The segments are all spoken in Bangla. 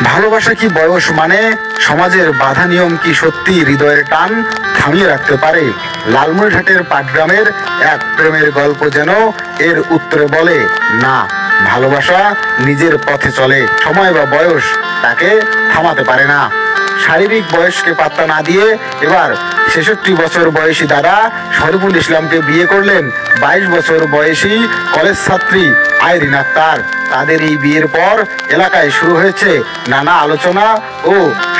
ভালোবাসা কি বয়স মানে? সমাজের বাধা নিয়ম কি সত্যি হৃদয়ের টান থামিয়ে রাখতে পারে? লালমনিরহাটের পাটগ্রামের এক প্রেমের গল্প যেন এর উত্তরে বলে, না, ভালোবাসা নিজের পথে চলে, সময় বা বয়স তাকে থামাতে পারে না। শারীরিক বয়সকে পাত্তা না দিয়ে এবার ৬৬ বছর বয়সী দাদা শরীফুল ইসলামকে বিয়ে করলেন ২২ বছর বয়সী কলেজ ছাত্রী আইরিন আক্তার। তাদের এই বিয়ের পর এলাকায় শুরু হয়েছে নানা আলোচনা ও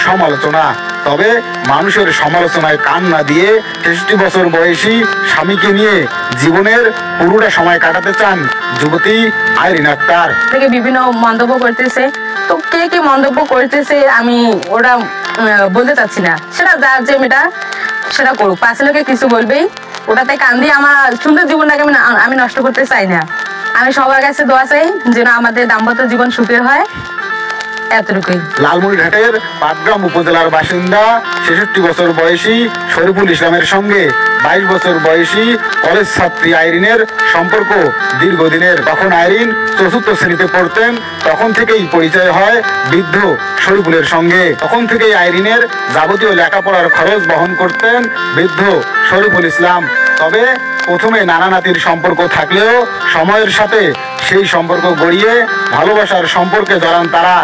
সমালোচনা। তবে মানুষের সমালোচনায় কান না দিয়ে ৬৬ বছর বয়সী স্বামীকে নিয়ে জীবনের পুরোটা সময় কাটাতে চান যুবতী আইরিন আক্তার। থেকে বিভিন্ন মন্তব্য করতেছে, তো কে কে মন্তব্য করতেছে আমি ওরা বলতে চাচ্ছি না, সেটা যার যে মেয়েটা সেটা করুক, পাশে লোকে কিছু বলবেই, ওটাতে কান দিয়ে আমার সুন্দর জীবনটাকে আমি নষ্ট করতে চাই না। আমি সবার কাছে দোয়া চাই যেন আমাদের দাম্পত্য জীবন সুখের হয়, এতটুকুই। লালমনিরহাটের পাটগ্রাম উপজেলার বাসিন্দা ৬৬ বছর বয়সী শরীফুল ইসলামের সঙ্গে ২২ বছর বয়সী কলেজ ছাত্রী আইরিনের সম্পর্ক দীর্ঘদিনের। তখন আইরিন ৪র্থ শ্রেণীতে পড়তেন। তখন থেকেই পরিচয় হয় বৃদ্ধ শরীফুলের সঙ্গে। তখন থেকেই আইরিনের যাবতীয় লেখাপড়ার খরচ বহন করতেন বৃদ্ধ শরীফুল ইসলাম। তবে প্রথমে নানা নাতির সম্পর্ক থাকলেও সময়ের সাথে সেই সম্পর্ক গড়িয়ে ভালোবাসার সম্পর্কে জড়ান তারা।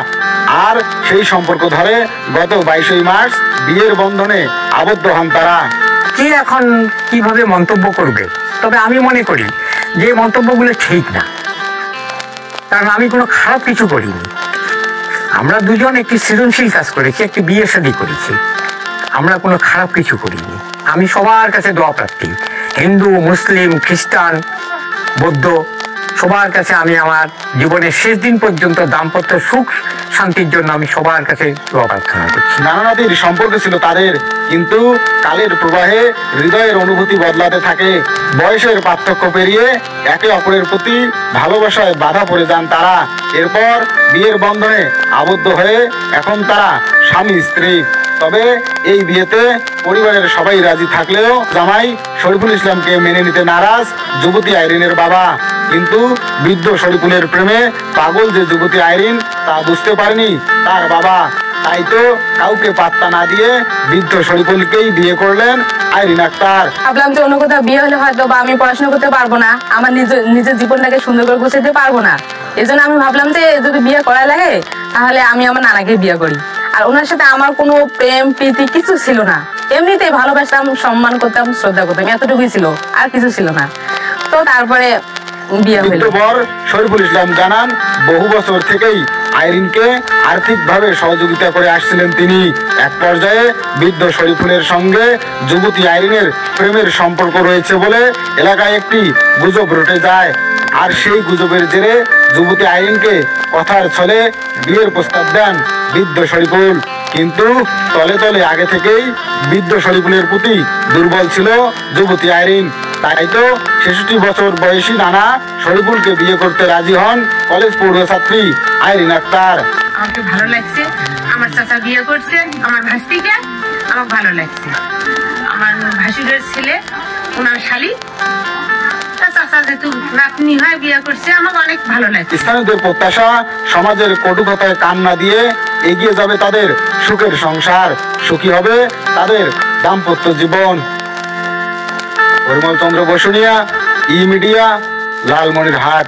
আর সেই সম্পর্ক ধরে গত ২২ মার্চ বিয়ের বন্ধনে আবদ্ধ হন তারা। কে এখন কিভাবে মন্তব্য করবে, তবে আমি মনে করি যে মন্তব্যগুলো ঠিক না, কারণ আমি কোনো খারাপ কিছু করিনি। আমরা দুজন একটি সৃজনশীল কাজ করেছি, একটি বিয়ে শাদী করেছি, আমরা কোনো খারাপ কিছু করিনি। আমি সবার কাছে দোয়া প্রার্থী, হিন্দু, মুসলিম, খ্রিস্টান, বৌদ্ধ, সবার কাছে আমি আমার জীবনের শেষ দিন পর্যন্ত দাম্পত্য সুখ শান্তির জন্য আমি সবার কাছে দোয়া প্রার্থনা করছি। নানা নাতির সম্পর্ক ছিল তাদের, কিন্তু কালের প্রবাহে হৃদয়ের অনুভূতি বদলাতে থাকে। বয়সের পার্থক্য পেরিয়ে একে অপরের প্রতি ভালোবাসায় বাধা পড়ে যান তারা। এরপর বিয়ের বন্ধনে আবদ্ধ হয়ে এখন তারা স্বামী স্ত্রী। তবে এই বিয়েতে পরিবারের সবাই রাজি থাকলেও জামাই শরীফুল ইসলামকে মেনে নিতে নারাজ যুবতী আইরিনের বাবা। কিন্তু বৃদ্ধ শরীফুলের প্রেমে পাগল যে যুবতী আইরিন তা বুঝতে পারেনি তার বাবা। তাই তো কাউকে পাত্তা না দিয়ে বৃদ্ধ শরীফুলকেই বিয়ে করলেন আইরিন আক্তার। ভাবলাম যে অন্য কোথাও বিয়ে হলে হয়তো বা আমি পড়াশোনা করতে পারবো না, আমার নিজের জীবনটাকে সুন্দর করে গুছাতে পারবো না। এই জন্য আমি ভাবলাম যে যদি বিয়ে করা লাগে তাহলে আমি আমার নানাকে বিয়ে করি। আর ওনার সাথে আমার কোনো প্রেম প্রীতি কিছু ছিল না, এমনিতেই ভালোবাসতাম, সম্মান করতাম, শ্রদ্ধা করতাম, এতটুকুই ছিল, আর কিছু ছিল না। তো তারপরে বিয়ে হলো। শরীফুল ইসলাম জানান, বহু বছর থেকেই আইরিনকে আর্থিকভাবে সহযোগিতা করে আসছিলেন তিনি। এক পর্যায়ে বৃদ্ধ শরীফুলের সঙ্গে যুবতী আইরিনের প্রেমের সম্পর্ক রয়েছে বলে এলাকায় একটি গুজব রটে যায়। আর সেই গুজবের জেরে যুবতী আইরিনকে কথার ছলে বিয়ের প্রস্তাব দেন বৃদ্ধ শরীফুল। কিন্তু তলে তলে আগে থেকেই বৃদ্ধ শরীফুলের প্রতি দুর্বল ছিল যুবতী আইরিন। তাই তো ৬৬ বছর বয়সী নানা শরীফুলকে বিয়ে করতে রাজি হন কলেজ পড়ুয়া ছাত্রী আইরিন আক্তার। আমাকে ভালো লাগছে, আমার চাচা বিয়ে করছে আমার ভাস্তিকে, আমার ভালো লাগছে। আমার ভাসুরের ছেলে ওনার শালি চাচা যেহেতু নাতনি হয় বিয়ে করছে, আমাকে অনেক ভালো লাগছে। স্থানীয়দের প্রত্যাশা, সমাজের কটু কথায় কান না দিয়ে এগিয়ে যাবে তাদের সুখের সংসার, সুখী হবে তাদের দাম্পত্য জীবন। পরিমল চন্দ্র বসুনিয়া, ই মিডিয়া, লালমনিরহাট।